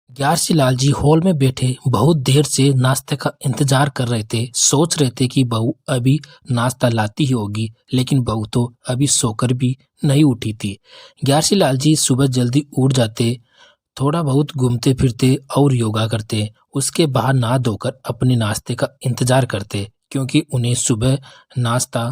Gyarsi Lal ji hall में बैठे बहुत देर से नाश्ते का इंतजार कर रहे थे। सोच रहे थे कि बहू अभी नाश्ता लाती ही होगी, लेकिन बहू तो अभी सोकर भी नहीं उठी थी। ग्यारसी लाल जी सुबह जल्दी उठ जाते, थोड़ा बहुत घूमते फिरते और योगा करते। उसके बाद नहा धोकर अपने नाश्ते का इंतजार करते, क्योंकि उन्हें सुबह नाश्ता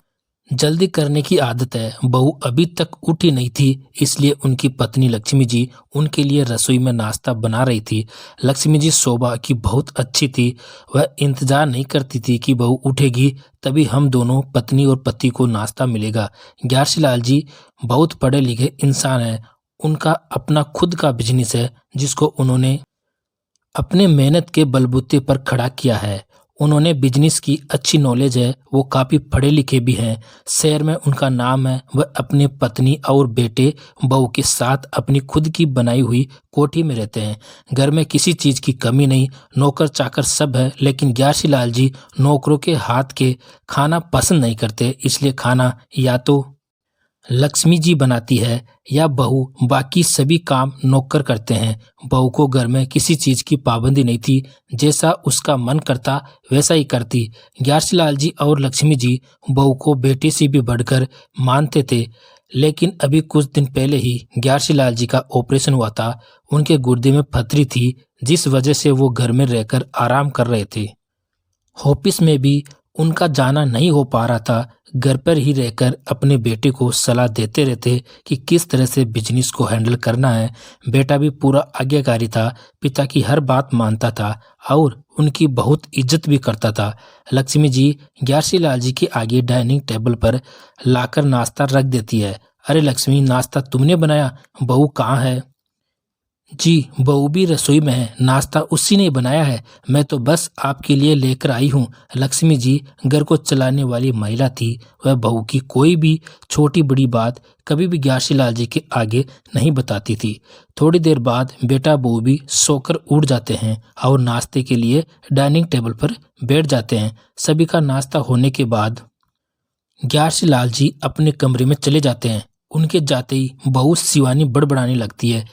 जल्दी करने की आदत है। बहू अभी तक उठी नहीं थी, इसलिए उनकी पत्नी लक्ष्मी जी उनके लिए रसोई में नाश्ता बना रही थी। लक्ष्मी जी स्वभाव की बहुत अच्छी थी। वह इंतजार नहीं करती थी कि बहू उठेगी तभी हम दोनों पत्नी और पति को नाश्ता मिलेगा। ग्यारसी लाल जी बहुत पढ़े लिखे इंसान हैं। उनका अपना खुद का बिजनेस है, जिसको उन्होंने अपने मेहनत के बलबूते पर खड़ा किया है। उन्होंने बिजनेस की अच्छी नॉलेज है, वो काफ़ी पढ़े लिखे भी हैं। शहर में उनका नाम है। वह अपने पत्नी और बेटे बहू के साथ अपनी खुद की बनाई हुई कोठी में रहते हैं। घर में किसी चीज़ की कमी नहीं, नौकर चाकर सब है। लेकिन ग्यारसी लाल जी नौकरों के हाथ के खाना पसंद नहीं करते, इसलिए खाना या तो लक्ष्मी जी बनाती है या बहू। बाकी सभी काम नौकर करते हैं। बहू को घर में किसी चीज की पाबंदी नहीं थी, जैसा उसका मन करता वैसा ही करती। ग्यारसी लाल जी और लक्ष्मी जी बहू को बेटी से भी बढ़कर मानते थे। लेकिन अभी कुछ दिन पहले ही ग्यारसी लाल जी का ऑपरेशन हुआ था। उनके गुर्दे में पथरी थी, जिस वजह से वो घर में रहकर आराम कर रहे थे। ऑफिस में भी उनका जाना नहीं हो पा रहा था। घर पर ही रहकर अपने बेटे को सलाह देते रहते कि किस तरह से बिजनेस को हैंडल करना है। बेटा भी पूरा आज्ञाकारी था, पिता की हर बात मानता था और उनकी बहुत इज्जत भी करता था। लक्ष्मी जी ग्यारसी लाल जी के आगे डाइनिंग टेबल पर लाकर नाश्ता रख देती है। अरे लक्ष्मी, नाश्ता तुमने बनाया? बहू कहाँ है? जी, बहू भी रसोई में है। नाश्ता उसी ने बनाया है, मैं तो बस आपके लिए लेकर आई हूँ। लक्ष्मी जी घर को चलाने वाली महिला थी। वह बहू की कोई भी छोटी बड़ी बात कभी भी ग्यारसी लाल जी के आगे नहीं बताती थी। थोड़ी देर बाद बेटा बहू भी सोकर उठ जाते हैं और नाश्ते के लिए डाइनिंग टेबल पर बैठ जाते हैं। सभी का नाश्ता होने के बाद ग्यारसी लाल जी अपने कमरे में चले जाते हैं। उनके जाते ही बहू शिवानी बड़बड़ाने लगती है,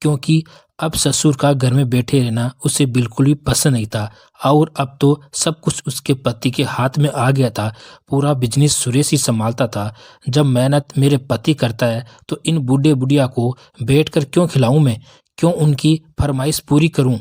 क्योंकि अब ससुर का घर में बैठे रहना उसे बिल्कुल भी पसंद नहीं था। और अब तो सब कुछ उसके पति के हाथ में आ गया था। पूरा बिजनेस सुरेश ही संभालता था। जब मेहनत मेरे पति करता है तो इन बूढ़े बुढ़िया को बैठकर क्यों खिलाऊं मैं? क्यों उनकी फरमाइश पूरी करूं?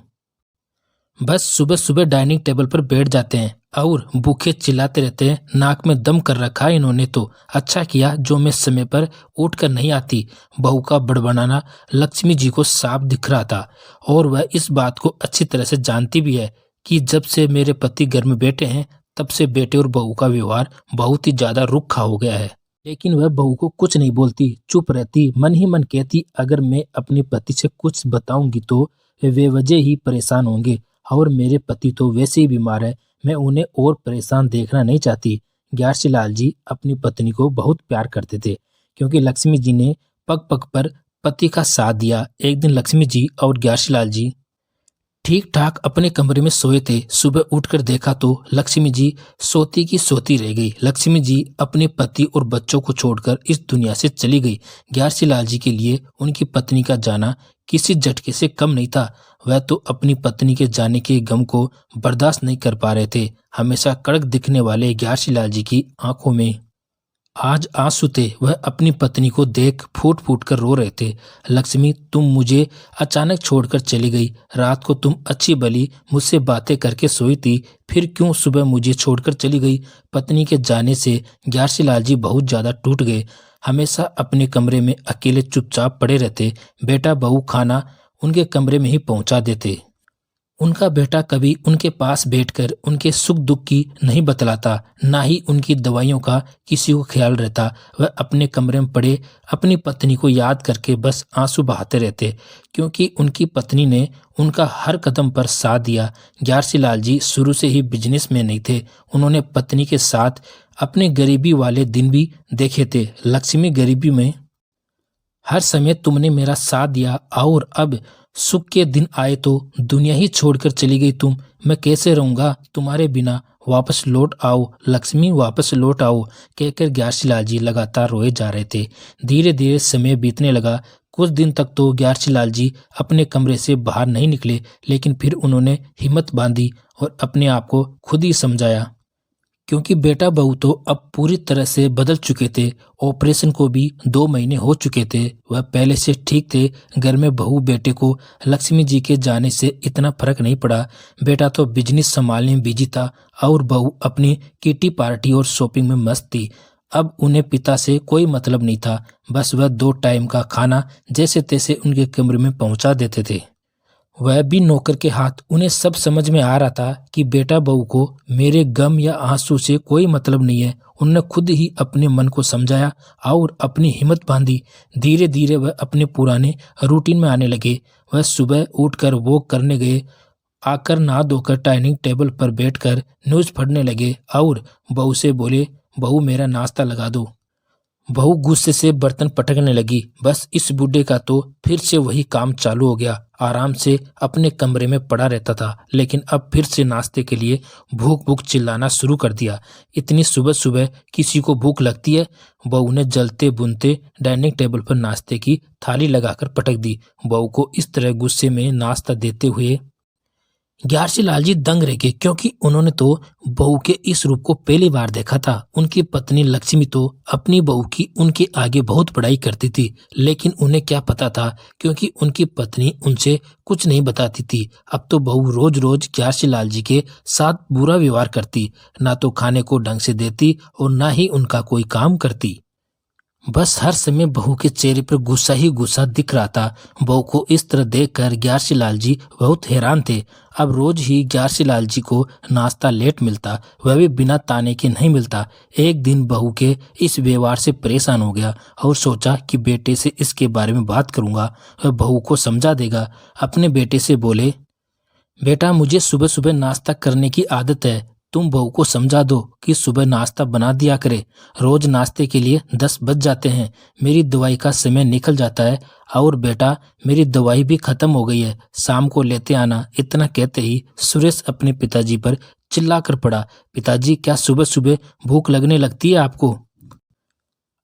बस सुबह सुबह डाइनिंग टेबल पर बैठ जाते हैं और भूखे चिल्लाते रहते हैं। नाक में दम कर रखा है इन्होंने तो। अच्छा किया जो मैं समय पर उठकर नहीं आती। बहू का बड़बड़ाना लक्ष्मी जी को साफ दिख रहा था, और वह इस बात को अच्छी तरह से जानती भी है कि जब से मेरे पति घर में बैठे हैं तब से बेटे और बहू का व्यवहार बहुत ही ज्यादा रुखा हो गया है। लेकिन वह बहू को कुछ नहीं बोलती, चुप रहती। मन ही मन कहती, अगर मैं अपने पति से कुछ बताऊंगी तो वे बेवजह ही परेशान होंगे, और मेरे पति तो वैसे ही बीमार है। मैं उन्हें और परेशान देखना नहीं चाहती। ग्यारसी लाल जी अपनी पत्नी को बहुत प्यार करते थे, क्योंकि लक्ष्मी जी ने पग पग पर पति का साथ दिया। एक दिन लक्ष्मी जी और ग्यारसी लाल जी ठीक ठाक अपने कमरे में सोए थे। सुबह उठकर देखा तो लक्ष्मी जी सोती की सोती रह गई। लक्ष्मी जी अपने पति और बच्चों को छोड़कर इस दुनिया से चली गई। ग्यारसी लाल जी के लिए उनकी पत्नी का जाना किसी झटके से कम नहीं था। वह तो अपनी पत्नी के जाने के गम को बर्दाश्त नहीं कर पा रहे थे। हमेशा कड़क दिखने वाले ग्यारसी लाल जी की आंखों में आज आंसू थे। वह अपनी पत्नी को देख फूट फूट कर रो रहे थे। लक्ष्मी, तुम मुझे अचानक छोड़कर चली गई। रात को तुम अच्छी भली मुझसे बातें करके सोई थी, फिर क्यों सुबह मुझे छोड़कर चली गई? पत्नी के जाने से ग्यारसी लाल जी बहुत ज्यादा टूट गए। हमेशा अपने कमरे में अकेले चुपचाप पड़े रहते। बेटा बहू खाना उनके कमरे में ही पहुंचा देते। उनका बेटा कभी उनके पास बैठकर उनके सुख दुख की नहीं बतलाता, ना ही उनकी दवाइयों का किसी को ख्याल रहता। वह अपने कमरे में पड़े अपनी पत्नी को याद करके बस आंसू बहाते रहते, क्योंकि उनकी पत्नी ने उनका हर कदम पर साथ दिया। ग्यारसी लाल जी शुरू से ही बिजनेस में नहीं थे। उन्होंने पत्नी के साथ अपने गरीबी वाले दिन भी देखे थे। लक्ष्मी, गरीबी में हर समय तुमने मेरा साथ दिया, और अब सुख के दिन आए तो दुनिया ही छोड़कर चली गई तुम। मैं कैसे रहूंगा तुम्हारे बिना? वापस लौट आओ लक्ष्मी, वापस लौट आओ, कहकर ग्यारसी लाल जी लगातार रोए जा रहे थे। धीरे धीरे समय बीतने लगा। कुछ दिन तक तो ग्यारसी लाल जी अपने कमरे से बाहर नहीं निकले, लेकिन फिर उन्होंने हिम्मत बांधी और अपने आप को खुद ही समझाया, क्योंकि बेटा बहू तो अब पूरी तरह से बदल चुके थे। ऑपरेशन को भी 2 महीने हो चुके थे। वह पहले से ठीक थे। घर में बहू बेटे को लक्ष्मी जी के जाने से इतना फर्क नहीं पड़ा। बेटा तो बिजनेस संभालने में बिजी था और बहू अपनी किटी पार्टी और शॉपिंग में मस्त थी। अब उन्हें पिता से कोई मतलब नहीं था। बस वह 2 टाइम का खाना जैसे तैसे उनके कमरे में पहुंचा देते थे। वह भी नौकर के हाथ। उन्हें सब समझ में आ रहा था कि बेटा बहू को मेरे गम या आंसू से कोई मतलब नहीं है। उन्होंने खुद ही अपने मन को समझाया और अपनी हिम्मत बांधी। धीरे धीरे वह अपने पुराने रूटीन में आने लगे। वह सुबह उठकर वॉक करने गए, आकर नहा धोकर डाइनिंग टेबल पर बैठकर न्यूज़ पढ़ने लगे और बहू से बोले, बहू मेरा नाश्ता लगा दो। बहू गुस्से से बर्तन पटकने लगी। बस इस बूढ़े का तो फिर से वही काम चालू हो गया। आराम से अपने कमरे में पड़ा रहता था, लेकिन अब फिर से नाश्ते के लिए भूख भूख चिल्लाना शुरू कर दिया। इतनी सुबह सुबह किसी को भूख लगती है? बहू ने जलते बुनते डाइनिंग टेबल पर नाश्ते की थाली लगाकर पटक दी। बहू को इस तरह गुस्से में नाश्ता देते हुए ग्यारसी लाल जी दंग रह गए, क्योंकि उन्होंने तो बहू के इस रूप को पहली बार देखा था। उनकी पत्नी लक्ष्मी तो अपनी बहू की उनके आगे बहुत बड़ाई करती थी, लेकिन उन्हें क्या पता था, क्योंकि उनकी पत्नी उनसे कुछ नहीं बताती थी। अब तो बहू रोज रोज ग्यारसी लाल जी के साथ बुरा व्यवहार करती, ना तो खाने को ढंग से देती और ना ही उनका कोई काम करती। बस हर समय बहू के चेहरे पर गुस्सा ही गुस्सा दिख रहा था। बहू को इस तरह देखकर ग्यारसी लाल जी बहुत हैरान थे। अब रोज ही ग्यारसी लाल जी को नाश्ता लेट मिलता, वह भी बिना ताने के नहीं मिलता। एक दिन बहू के इस व्यवहार से परेशान हो गया और सोचा कि बेटे से इसके बारे में बात करूंगा, वह बहू को समझा देगा। अपने बेटे से बोले, बेटा मुझे सुबह सुबह नाश्ता करने की आदत है, तुम बहू को समझा दो कि सुबह नाश्ता बना दिया करे। रोज नाश्ते के लिए 10 बज जाते हैं, मेरी दवाई का समय निकल जाता है। और बेटा मेरी दवाई भी खत्म हो गई है, शाम को लेते आना। इतना कहते ही सुरेश अपने पिताजी पर चिल्ला कर पड़ा, पिताजी क्या सुबह सुबह भूख लगने लगती है आपको?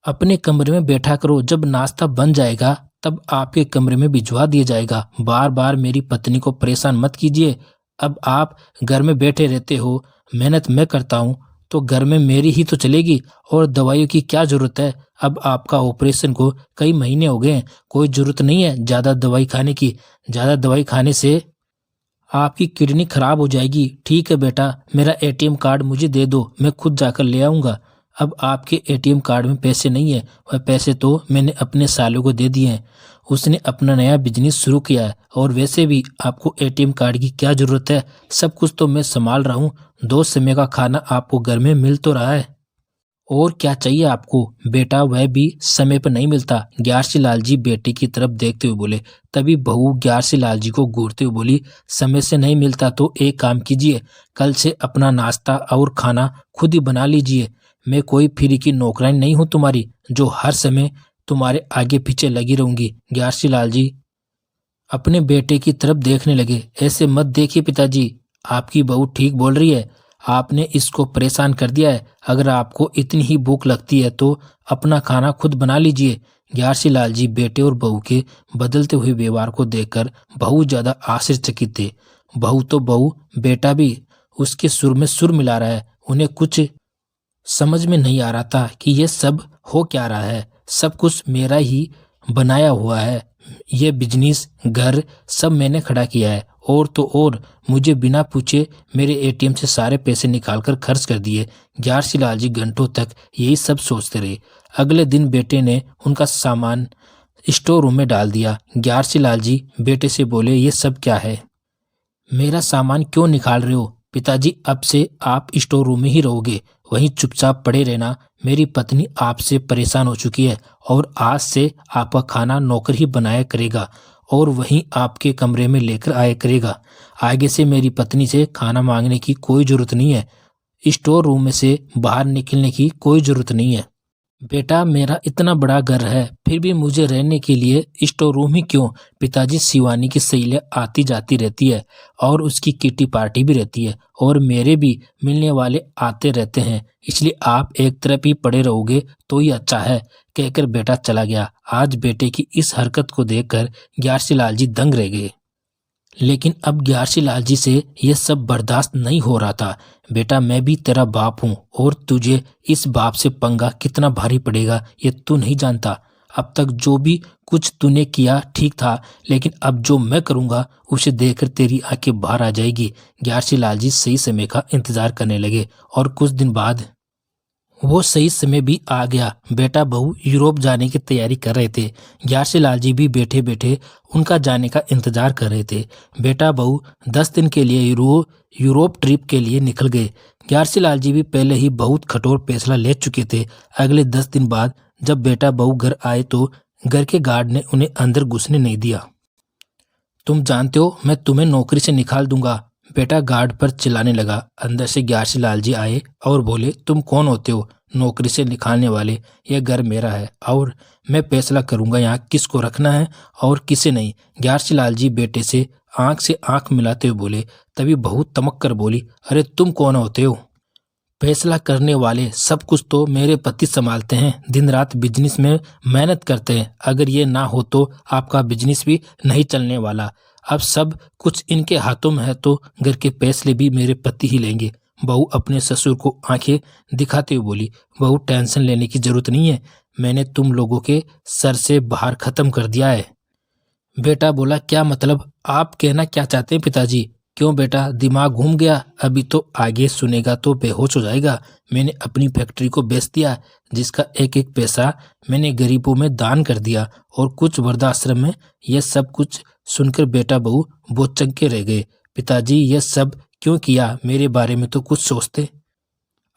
अपने कमरे में बैठा करो, जब नाश्ता बन जाएगा तब आपके कमरे में भिजवा दिया जाएगा। बार बार मेरी पत्नी को परेशान मत कीजिए। अब आप घर में बैठे रहते हो, मेहनत मैं करता हूँ तो घर में मेरी ही तो चलेगी, और दवाइयों की क्या जरूरत है? अब आपका ऑपरेशन को कई महीने हो गए हैं, कोई जरूरत नहीं है ज़्यादा दवाई खाने की। ज़्यादा दवाई खाने से आपकी किडनी खराब हो जाएगी। ठीक है बेटा, मेरा एटीएम कार्ड मुझे दे दो, मैं खुद जाकर ले आऊँगा। अब आपके एटीएम कार्ड में पैसे नहीं है, वह पैसे तो मैंने अपने सालों को दे दिए हैं, उसने अपना नया बिजनेस शुरू किया है। और वैसे भी आपको एटीएम कार्ड की क्या ज़रूरत है, सब कुछ तो मैं संभाल रहा हूँ। 2 समय का खाना आपको घर में मिल तो रहा है, और क्या चाहिए आपको? बेटा वह भी समय पर नहीं मिलता। ग्यारसी लाल जी बेटे की तरफ देखते हुए बोले। तभी बहू ग्यारसी लाल जी को घूरते हुए बोली, समय से नहीं मिलता तो एक काम कीजिए, कल से अपना नाश्ता और खाना खुद ही बना लीजिए। मैं कोई फ्री की नौकरानी नहीं हूँ तुम्हारी, जो हर समय तुम्हारे आगे पीछे लगी रहूंगी। ग्यारसी लाल जी अपने बेटे की तरफ देखने लगे। ऐसे मत देखिए पिताजी, आपकी बहू ठीक बोल रही है, आपने इसको परेशान कर दिया है। अगर आपको इतनी ही भूख लगती है तो अपना खाना खुद बना लीजिए। ग्यारसी लाल जी बेटे और बहू के बदलते हुए व्यवहार को देखकर बहुत ज्यादा आश्चर्यचकित थे। बहू तो बहू, बेटा भी उसके सुर में सुर मिला रहा है। उन्हें कुछ समझ में नहीं आ रहा था कि यह सब हो क्या रहा है। सब कुछ मेरा ही बनाया हुआ है, यह बिजनेस घर सब मैंने खड़ा किया है, और तो और मुझे बिना पूछे मेरे एटीएम से सारे पैसे निकालकर खर्च कर दिए। ग्यारसी लाल जी घंटों तक यही सब सोचते रहे। अगले दिन बेटे ने उनका सामान स्टोर रूम में डाल दिया। ग्यारसी लाल जी बेटे से बोले, ये सब क्या है? मेरा सामान क्यों निकाल रहे हो? पिताजी अब से आप स्टोर रूम में ही रहोगे, वहीं चुपचाप पड़े रहना। मेरी पत्नी आपसे परेशान हो चुकी है और आज से आपका खाना नौकर ही बनाया करेगा और वहीं आपके कमरे में लेकर आया करेगा। आगे से मेरी पत्नी से खाना मांगने की कोई जरूरत नहीं है, स्टोर रूम में से बाहर निकलने की कोई जरूरत नहीं है। बेटा मेरा इतना बड़ा घर है, फिर भी मुझे रहने के लिए स्टोर रूम ही क्यों? पिताजी, शिवानी की सहेलियां आती जाती रहती है और उसकी किटी पार्टी भी रहती है और मेरे भी मिलने वाले आते रहते हैं, इसलिए आप एक तरफ ही पड़े रहोगे तो ही अच्छा है, कहकर बेटा चला गया। आज बेटे की इस हरकत को देखकर ग्यारसी लाल जी दंग रह गए। लेकिन अब ग्यारसी लाल जी से यह सब बर्दाश्त नहीं हो रहा था। बेटा, मैं भी तेरा बाप हूँ और तुझे इस बाप से पंगा कितना भारी पड़ेगा ये तू नहीं जानता। अब तक जो भी कुछ तूने किया ठीक था, लेकिन अब जो मैं करूँगा उसे देखकर तेरी आंखें बाहर आ जाएगी। ग्यारसी लाल जी सही समय का इंतजार करने लगे और कुछ दिन बाद वो सही समय भी आ गया। बेटा बहू यूरोप जाने की तैयारी कर रहे थे। ग्यारसी लाल जी भी बैठे बैठे उनका जाने का इंतजार कर रहे थे। बेटा बहू 10 दिन के लिए यूरोप ट्रिप के लिए निकल गए। ग्यारसी लाल जी भी पहले ही बहुत कठोर फैसला ले चुके थे। अगले 10 दिन बाद जब बेटा बहू घर आए तो घर के गार्ड ने उन्हें अंदर घुसने नहीं दिया। तुम जानते हो मैं तुम्हें नौकरी से निकाल दूंगा, बेटा गार्ड पर चिल्लाने लगा। अंदर से ग्यारसी लाल जी आए और बोले, तुम कौन होते हो नौकरी से निकालने वाले? यह घर मेरा है और मैं फैसला करूंगा यहाँ किसको रखना है और किसे नहीं। ग्यारसी लाल जी बेटे से आंख मिलाते हुए बोले। तभी बहुत तमक कर बोली, अरे तुम कौन होते हो फैसला करने वाले? सब कुछ तो मेरे पति संभालते हैं, दिन रात बिजनेस में मेहनत करते हैं। अगर ये ना हो तो आपका बिजनेस भी नहीं चलने वाला। अब सब कुछ इनके हाथों में है तो घर के फैसले भी मेरे पति ही लेंगे। बहू अपने ससुर को आंखें दिखाते हुए बोली, बहू टेंशन लेने की जरूरत नहीं है, मैंने तुम लोगों के सर से बाहर खत्म कर दिया है। बेटा बोला, क्या मतलब? आप कहना क्या चाहते हैं पिताजी? क्यों बेटा दिमाग घूम गया? अभी तो आगे सुनेगा तो बेहोश हो जाएगा। मैंने अपनी फैक्ट्री को बेच दिया, जिसका एक एक पैसा मैंने गरीबों में दान कर दिया और कुछ वृद्धाश्रम में। यह सब कुछ सुनकर बेटा बहू बोचंके रह गए। पिताजी यह सब क्यों किया? मेरे बारे में तो कुछ सोचते।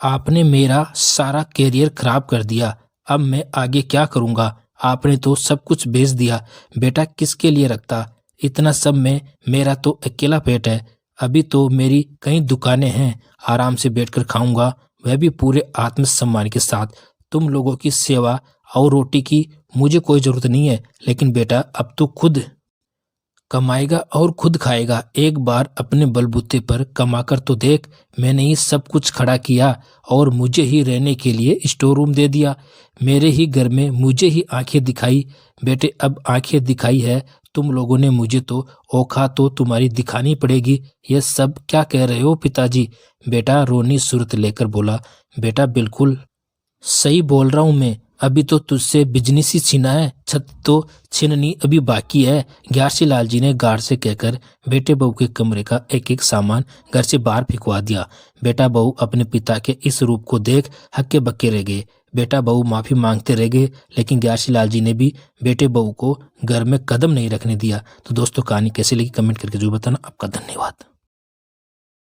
आपने मेरा सारा कैरियर खराब कर दिया, अब मैं आगे क्या करूँगा? आपने तो सब कुछ बेच दिया। बेटा किसके लिए रखता इतना सब में? मेरा तो अकेला पेट है। अभी तो मेरी कई दुकानें हैं, आराम से बैठकर खाऊंगा, वह भी पूरे आत्मसम्मान के साथ। तुम लोगों की सेवा और रोटी की मुझे कोई जरूरत नहीं है, लेकिन बेटा अब तो खुद कमाएगा और खुद खाएगा। एक बार अपने बलबूते पर कमाकर तो देख। मैंने ही सब कुछ खड़ा किया और मुझे ही रहने के लिए स्टोर रूम दे दिया। मेरे ही घर में मुझे ही आंखें दिखाई। बेटे अब आंखें दिखाई है तुम लोगों ने मुझे, तो औकात तो तुम्हारी दिखानी पड़ेगी। ये सब क्या कह रहे हो पिताजी? बेटा रोनी सूरत लेकर बोला, बेटा बिल्कुल सही बोल रहा हूँ मैं। अभी तो तुझसे बिजनेस ही छीना है, छत तो छीननी अभी बाकी है। ग्यारसी लाल जी ने गार्ड से कहकर बेटे बहू के कमरे का एक एक सामान घर से बाहर फेंकवा दिया। बेटा बहू अपने पिता के इस रूप को देख हक्के बक्के रह गए। बेटा बहू माफी मांगते रह गए, लेकिन ग्यारसी लाल जी ने भी बेटे बहू को घर में कदम नहीं रखने दिया। तो दोस्तों कहानी कैसी लगी कमेंट करके जरूर बताना। आपका धन्यवाद।